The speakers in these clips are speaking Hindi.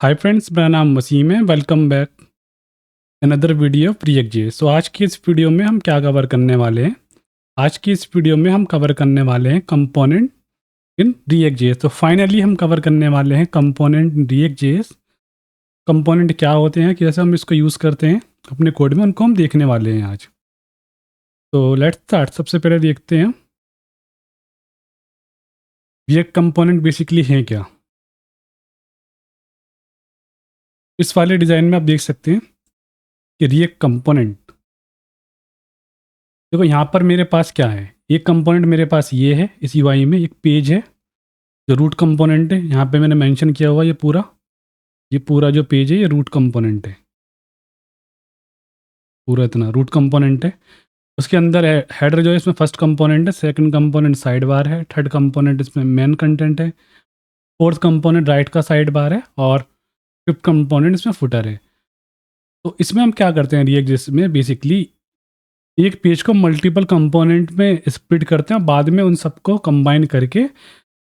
हाय फ्रेंड्स, मेरा नाम वसीम है। Welcome back another video of react J. So आज की इस वीडियो में हम क्या कवर करने वाले हैं? आज की इस वीडियो में हम कवर करने वाले हैं कंपोनेंट इन रिएक्ट जे। तो फाइनली हम कवर करने वाले हैं component in React J. Component क्या होते हैं, कैसे हम इसको यूज़ करते हैं अपने कोड में, उनको हम देखने वाले हैं आज। तो लेट्स स्टार्ट। सबसे पहले देखते हैं रिएक्ट कंपोनेंट बेसिकली हैं क्या। इस वाले डिज़ाइन में आप देख सकते हैं कि रिएक्ट कंपोनेंट, देखो यहाँ पर मेरे पास क्या है, एक कंपोनेंट मेरे पास ये है। इस यूआई में एक पेज है जो रूट कंपोनेंट है। यहाँ पे मैंने मेंशन किया हुआ ये पूरा जो पेज है ये रूट कंपोनेंट है। पूरा इतना रूट कंपोनेंट है। उसके अंदर हेडर जो है इसमें फर्स्ट कंपोनेंट है, सेकंड कंपोनेंट साइड बार है, थर्ड कंपोनेंट इसमें मेन कंटेंट है, फोर्थ कंपोनेंट राइट का साइड बार है और फिफ्थ कंपोनेंट इसमें फुटर है। तो इसमें हम क्या करते हैं, रिएक्ट जिसमें बेसिकली एक पेज को मल्टीपल कंपोनेंट में स्प्लिट करते हैं और बाद में उन सबको कंबाइन करके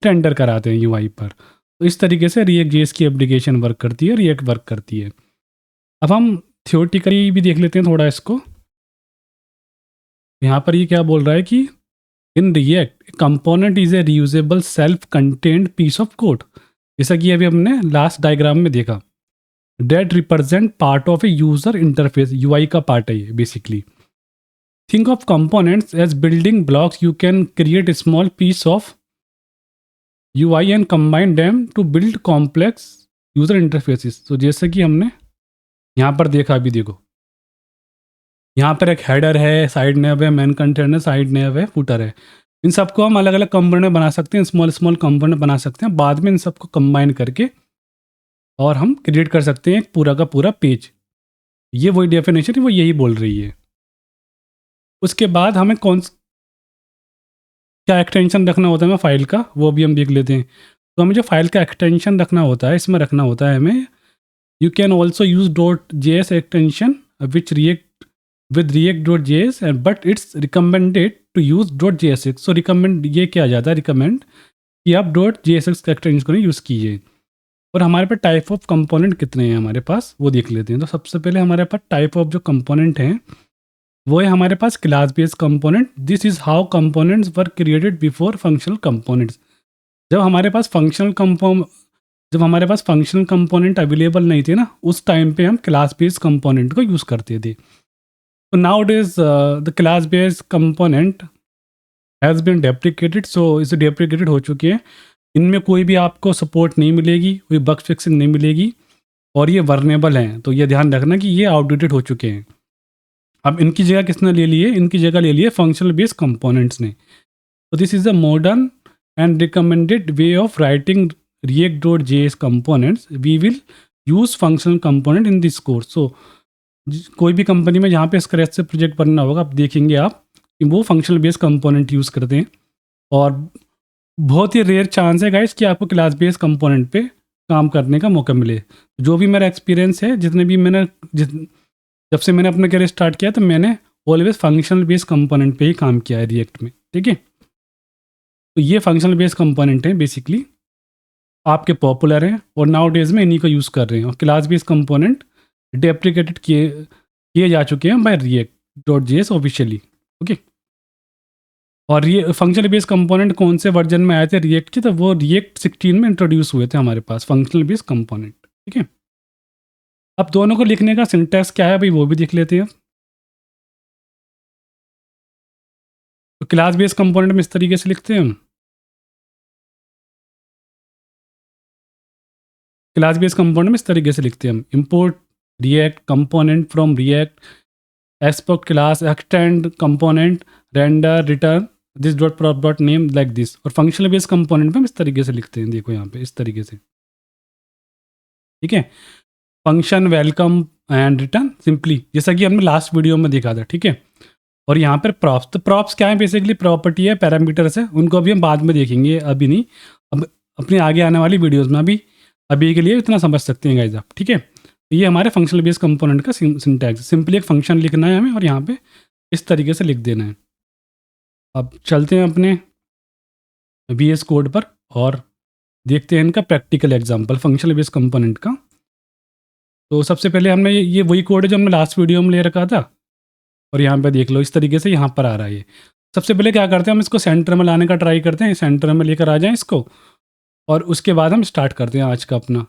टेंडर कराते हैं यूआई पर। तो इस तरीके से रिएक्ट जेएस की एप्लीकेशन वर्क करती है, रिएक्ट वर्क करती है। अब हम थियोरेटिकली भी देख लेते हैं थोड़ा इसको। यहाँ पर ये क्या बोल रहा है कि in react component is a reusable self contained piece of code. जैसा कि अभी हमने लास्ट डायग्राम में देखा, that represent part of a user interface, UI का पार्ट है ये basically. Think of components as building blocks. You can create a small piece of UI and combine them to build complex user interfaces. तो जैसे कि हमने यहाँ पर देखा, अभी देखो यहाँ पर एक हेडर है, साइड नेव है, मेन कंटेंट है, साइड नेव है, फुटर है। इन सबको हम अलग अलग कंपोनेंट बना सकते हैं, स्मॉल स्मॉल कंपोनेंट बना सकते हैं। बाद में इन सबको कंबाइन करके और हम क्रिएट कर सकते हैं एक पूरा का पूरा पेज। ये वही डेफिनेशन है, वो यही बोल रही है। उसके बाद हमें क्या एक्सटेंशन रखना होता है हमें फाइल का, वो भी हम देख लेते हैं। तो हमें जो फाइल का एक्सटेंशन रखना होता है, इसमें रखना होता है हमें, you can also use .js extension which react with react.js but it's recommended to use .jsx। So recommend ये किया जाता है, रिकमेंड कि आप .jsx का एक्सटेंशन को यूज़ कीजिए। और हमारे पास टाइप ऑफ कंपोनेंट कितने हैं हमारे पास, वो देख लेते हैं। तो सबसे पहले हमारे पास टाइप ऑफ जो कंपोनेंट हैं वो है हमारे पास class based component. This is how components were created before functional components. जब हमारे पास फंक्शनल कंपोनेंट अवेलेबल नहीं थे ना, उस टाइम पे हम क्लास बेस्ड कंपोनेंट को यूज़ करते थे। तो nowadays the class based component has been deprecated. So इसे डेप्रिकेटेड हो चुके हैं। इनमें कोई भी आपको सपोर्ट नहीं मिलेगी, कोई बग फिक्सिंग नहीं मिलेगी और ये वर्नेबल हैं। तो ये ध्यान रखना कि ये आउटडेटेड हो चुके हैं। अब इनकी जगह किसने ले लिए, इनकी जगह ले लिए फंक्शनल बेस्ड कंपोनेंट्स ने। तो this is a modern and recommended way of writing react.js components. We will use functional component in this course. So कोई भी कंपनी में जहाँ पे स्क्रैच से प्रोजेक्ट बनना होगा, आप देखेंगे आप कि वो फंक्शनल बेस्ड कंपोनेंट यूज़ करते हैं। और बहुत ही रेयर चांस है गाइस कि आपको क्लास बेस्ड कंपोनेंट पे काम करने का मौका मिले। जो भी मेरा एक्सपीरियंस है, जब से मैंने अपना करियर स्टार्ट किया, तो मैंने ऑलवेज फंक्शनल बेस्ड कंपोनेंट पे ही काम किया है रिएक्ट में। ठीक है, तो ये फंक्शनल बेस्ड कंपोनेंट हैं बेसिकली, आपके पॉपुलर हैं और नाउ डेज में इन्हीं को यूज़ कर रहे हैं। और क्लास बेस्ड कंपोनेंट डेप्रिकेटेड किए जा चुके हैं बाय react.js ऑफिशियली। ओके, और ये फंक्शनल बेस्ड कंपोनेंट कौन से वर्जन में आए थे रिएक्ट के, तो वो रिएक्ट 16 में इंट्रोड्यूस हुए थे हमारे पास फंक्शनल बेस्ड कंपोनेंट। ठीक है, अब दोनों को लिखने का सिंटैक्स क्या है भाई, वो भी देख लेते हैं। तो क्लास बेस्ड कंपोनेंट में इस तरीके से लिखते हैं हम। क्लास बेस्ड कंपोनेंट में इस तरीके से लिखते हैं हम, import react component from react export class extend component render return this dot prop dot name like this. और फंक्शनल बेस्ड कंपोनेंट में हम इस तरीके से लिखते हैं, देखो यहाँ पे इस तरीके से। ठीक है, function welcome and return simply, जैसा कि हमने लास्ट वीडियो में देखा था। ठीक है, और यहाँ पर प्रॉप्स, तो प्रॉप्स क्या है, बेसिकली प्रॉपर्टी है, पैरामीटर्स है, उनको अभी हम बाद में देखेंगे, अभी नहीं, अब अपनी आगे आने वाली वीडियोस में। अभी के लिए इतना समझ सकते हैं गाइस आप। ठीक है, तो ये हमारे फंक्शनल बेस्ड कंपोनेंट का सिंटैक्स। सिंपली एक फंक्शन लिखना है हमें और यहाँ पे इस तरीके से लिख देना है। अब चलते हैं अपने VS कोड पर और देखते हैं इनका practical example functional based component का। तो सबसे पहले हमने ये वही कोड है जो हमने लास्ट वीडियो में ले रखा था, और यहाँ पे देख लो इस तरीके से यहाँ पर आ रहा है ये। सबसे पहले क्या करते हैं, हम इसको सेंटर में लाने का ट्राई करते हैं, सेंटर में लेकर आ जाएं इसको, और उसके बाद हम स्टार्ट करते हैं आज का अपना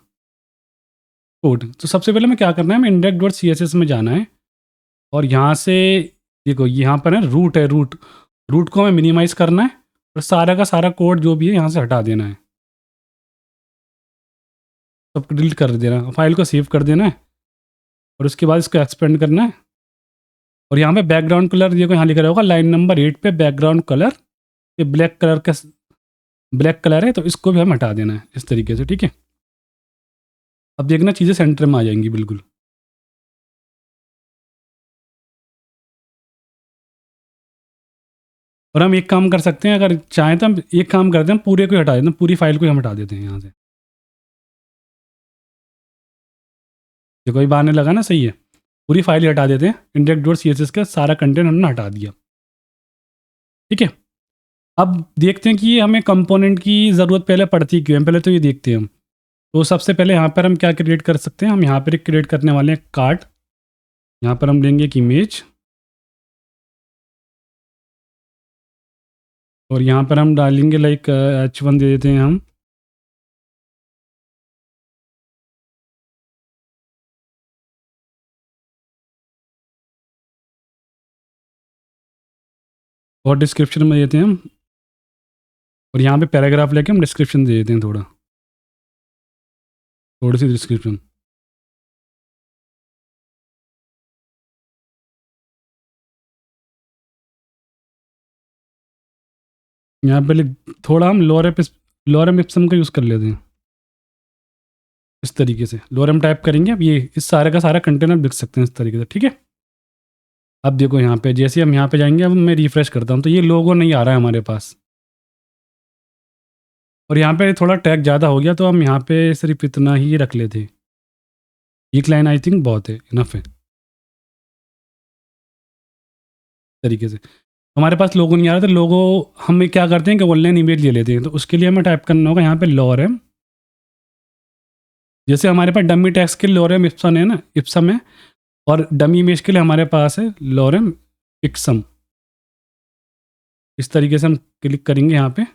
कोड। तो सबसे पहले हमें क्या करना है, हमें index dot C S S में जाना है, और यहाँ से देखो यहाँ पर है रूट, रूट को हमें मिनिमाइज़ करना है, और सारा का सारा कोड जो भी है यहाँ से हटा देना है, सब डिलीट कर देना है, फाइल को सेव कर देना है, और उसके बाद इसको एक्सपेंड करना है। और यहाँ पे बैकग्राउंड कलर देखो यहाँ लिखा रहा होगा लाइन नंबर 8 पे बैकग्राउंड कलर, ये ब्लैक कलर का ब्लैक कलर है, तो इसको भी हम हटा देना है इस तरीके से, ठीक है। अब देखना चीज़ें सेंटर में आ जाएंगी बिल्कुल। और हम एक काम कर सकते हैं, अगर चाहें तो हम एक काम करते हैं, हम पूरे को ही हटा देते हैं, पूरी फाइल को ही हम हटा देते हैं यहाँ से। देखो ये बाहर लगा ना, सही है, पूरी फाइल ही हटा देते हैं, index dot C S S का सारा कंटेंट हमने हटा दिया, ठीक है। अब देखते हैं कि ये हमें कंपोनेंट की ज़रूरत पहले पड़ती क्यों है, पहले तो ये देखते हैं हम। तो सबसे पहले यहाँ पर हम क्या क्रिएट कर सकते हैं, हम यहाँ पर एक क्रिएट करने वाले हैं कार्ड। यहाँ पर हम लेंगे एक इमेज, और यहाँ पर हम डालेंगे लाइक H1 दे देते हैं हम, और डिस्क्रिप्शन में देते हैं हम, और यहाँ पे पैराग्राफ लेके हम डिस्क्रिप्शन दे देते हैं, थोड़ी सी डिस्क्रिप्शन। यहाँ पे थोड़ा हम लोरम इप्सम का यूज़ कर लेते हैं, इस तरीके से लोरम टाइप करेंगे। अब ये इस सारे का सारा कंटेनर लिख सकते हैं इस तरीके से, ठीक है। अब देखो यहाँ पे जैसे हम यहाँ पे जाएंगे, अब मैं रिफ्रेश करता हूँ तो ये लोगो नहीं आ रहा है हमारे पास, और यहाँ पे थोड़ा टैग ज़्यादा हो गया, तो हम यहाँ पे सिर्फ इतना ही रख लेते। एक लाइन आई थिंक बहुत है, इनफ है, इस तरीके से। हमारे पास लोगो नहीं आ रहा, तो लोगो हम क्या करते हैं कि ऑनलाइन इमेज ले लेते हैं, तो उसके लिए हमें टाइप करना होगा यहाँ पे लॉरम। जैसे हमारे पास डमी टैक्स के लिए लॉरम इप्सन है ना, इप्सम है, और डमी इमेज के लिए हमारे पास है लॉरम इक्सम। इस तरीके से हम क्लिक करेंगे यहाँ पे,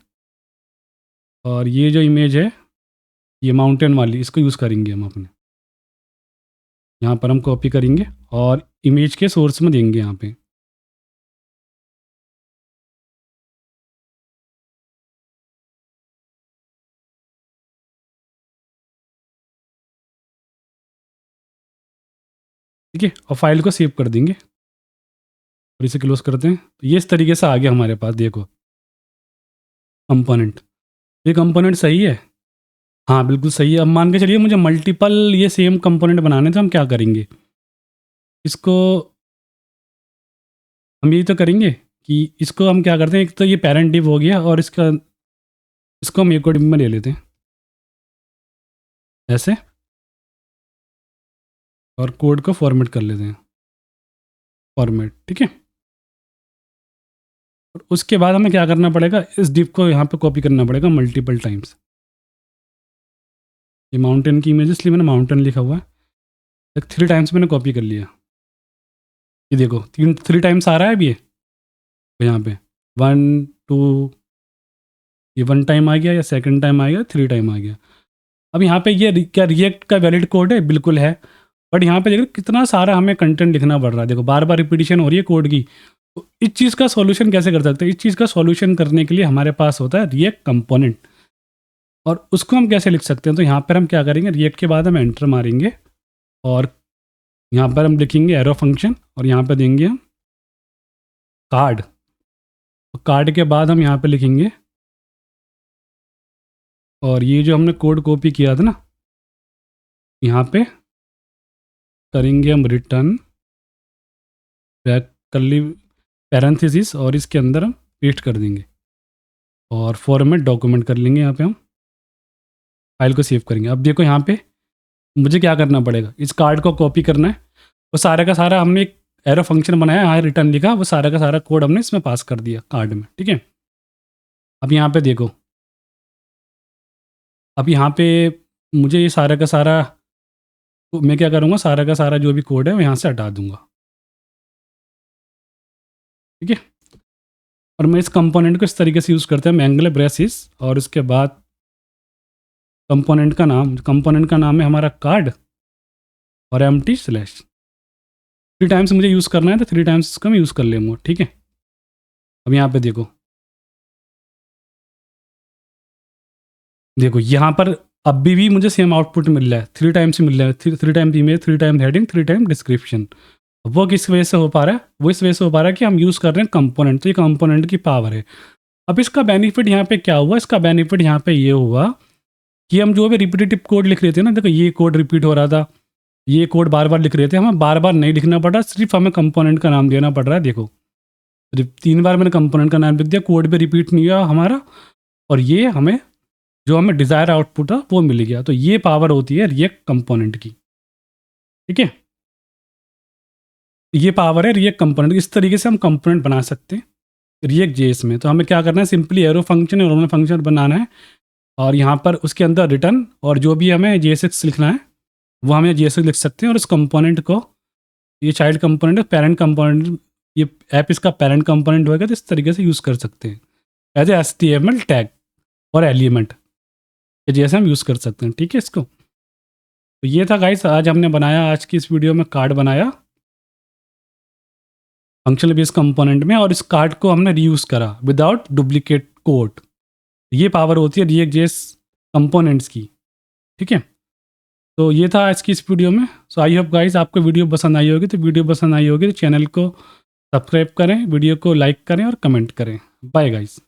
और ये जो इमेज है ये माउंटेन वाली, इसको यूज़ करेंगे हम अपने, यहाँ पर हम कॉपी करेंगे और इमेज के सोर्स में देंगे यहाँ पे। ठीक है, और फाइल को सेव कर देंगे, और इसे क्लोज करते हैं। तो ये इस तरीके से आ गया हमारे पास, देखो कंपोनेंट। ये कंपोनेंट सही है, हाँ बिल्कुल सही है। अब मान के चलिए मुझे मल्टीपल ये सेम कंपोनेंट बनाने, तो हम क्या करेंगे, इसको हम यही तो करेंगे कि इसको हम क्या करते हैं, एक तो ये पेरेंट डिव हो गया, और इसको हम एक डिव में ले लेते हैं ऐसे, और कोड को फॉर्मेट कर लेते हैं, फॉर्मेट, ठीक है। और उसके बाद हमें क्या करना पड़ेगा, इस डिव को यहाँ पे कॉपी करना पड़ेगा मल्टीपल टाइम्स। ये माउंटेन की इमेज, इसलिए मैंने माउंटेन लिखा हुआ है, एक 3 टाइम्स मैंने कॉपी कर लिया। ये देखो 3 टाइम्स आ रहा है अब ये, तो यहाँ पे 1 2, ये 1 टाइम आ गया, या सेकंड टाइम आ गया, 3 टाइम आ गया। अब यहाँ पे ये क्या रिएक्ट का वैलिड कोड है, बिल्कुल है, बट यहाँ पे देखो कितना सारा हमें कंटेंट लिखना पड़ रहा है, देखो बार बार रिपीटिशन हो रही है कोड की। तो इस चीज़ का सॉल्यूशन कैसे कर सकते हैं, इस चीज़ का सॉल्यूशन करने के लिए हमारे पास होता है रिएक्ट कंपोनेंट, और उसको हम कैसे लिख सकते हैं। तो यहाँ पर हम क्या करेंगे, रिएक्ट के बाद हम एंटर मारेंगे, और यहाँ पर हम लिखेंगे एरो फंक्शन, और यहाँ पर देंगे हम कार्ड, कार्ड के बाद हम यहाँ पे लिखेंगे, और ये जो हमने कोड कॉपी किया था ना, यहाँ पे करेंगे हम रिटर्न करली पैरेंथेसिस, और इसके अंदर हम पेस्ट कर देंगे, और फॉर्मेट डॉक्यूमेंट कर लेंगे। यहाँ पे हम फाइल को सेव करेंगे। अब देखो यहाँ पे मुझे क्या करना पड़ेगा, इस कार्ड को कॉपी करना है, वो सारा का सारा हमने एक एरो फंक्शन बनाया, यहाँ रिटर्न लिखा, वो सारा का सारा कोड हमने इसमें पास कर दिया कार्ड में, ठीक है। अब यहाँ पे देखो, अब यहाँ पे मुझे ये सारा का सारा तो मैं क्या करूँगा, सारा का सारा जो भी कोड है वो यहाँ से हटा दूँगा। ठीक है? और मैं इस कंपोनेंट को इस तरीके से यूज़ करते हैं, एंगुलर ब्रेसिस, और उसके बाद कंपोनेंट का नाम है हमारा कार्ड और एम्प्टी स्लैश। 3 टाइम्स मुझे यूज़ करना है, तो 3 टाइम्स इसका मैं यूज़ कर लूँगा। ठीक है? अब यहाँ पे देखो यहाँ पर अभी भी मुझे सेम आउटपुट मिल रहा है, 3 टाइम्स ही मिल रहा है, 3 times image, 3 time heading, 3 time description. वो किस वजह से हो पा रहा है? वो इस वजह से हो पा रहा है कि हम यूज़ कर रहे हैं कंपोनेंट, तो ये कंपोनेंट की पावर है। अब इसका बेनिफिट यहाँ पे क्या हुआ? इसका बेनिफिट यहाँ पे ये हुआ कि हम जो भी रिपीटेटिव कोड लिख रहे थे ना, देखो ये कोड रिपीट हो रहा था, ये कोड बार बार लिख रहे थे, हमें बार बार नहीं लिखना पड़ रहा, सिर्फ हमें कंपोनेंट का नाम देना पड़ रहा है। देखो 3 बार मैंने कंपोनेंट का नाम लिख दिया, कोड भी रिपीट नहीं हुआ हमारा, और ये हमें जो हमें डिज़ायर आउटपुट था वो मिल गया। तो ये पावर होती है रिएक्ट कंपोनेंट की। ठीक है? ये पावर है रिएक्ट कंपोनेंट की। इस तरीके से हम कंपोनेंट बना सकते हैं रिएक्ट जेएस में। तो हमें क्या करना है, सिंपली एरो फंक्शन और नॉर्मल फंक्शन बनाना है, और यहाँ पर उसके अंदर रिटर्न और जो भी हमें जेएसएक्स लिखना है वो हमें जेएसएक्स लिख सकते हैं। और इस कंपोनेंट को, ये चाइल्ड कंपोनेंट है, पेरेंट कंपोनेंट, ये ऐप इसका पेरेंट कंपोनेंट होगा, तो इस तरीके से यूज़ कर सकते हैं एज ए HTML टैग और एलिमेंट, जैसे हम यूज़ कर सकते हैं। ठीक है इसको? तो ये था गाइस, आज हमने बनाया, आज की इस वीडियो में कार्ड बनाया फंक्शनल बेस कंपोनेंट में, और इस कार्ड को हमने रीयूज़ करा विदाउट डुप्लीकेट कोड। ये पावर होती है रिएक्ट जेएस कंपोनेंट्स की। ठीक है? तो ये था आज की इस वीडियो में। सो आई होप गाइस आपको वीडियो पसंद आई होगी, तो वीडियो पसंद आई होगी तो चैनल को सब्सक्राइब करें, वीडियो को लाइक करें और कमेंट करें। Bye guys.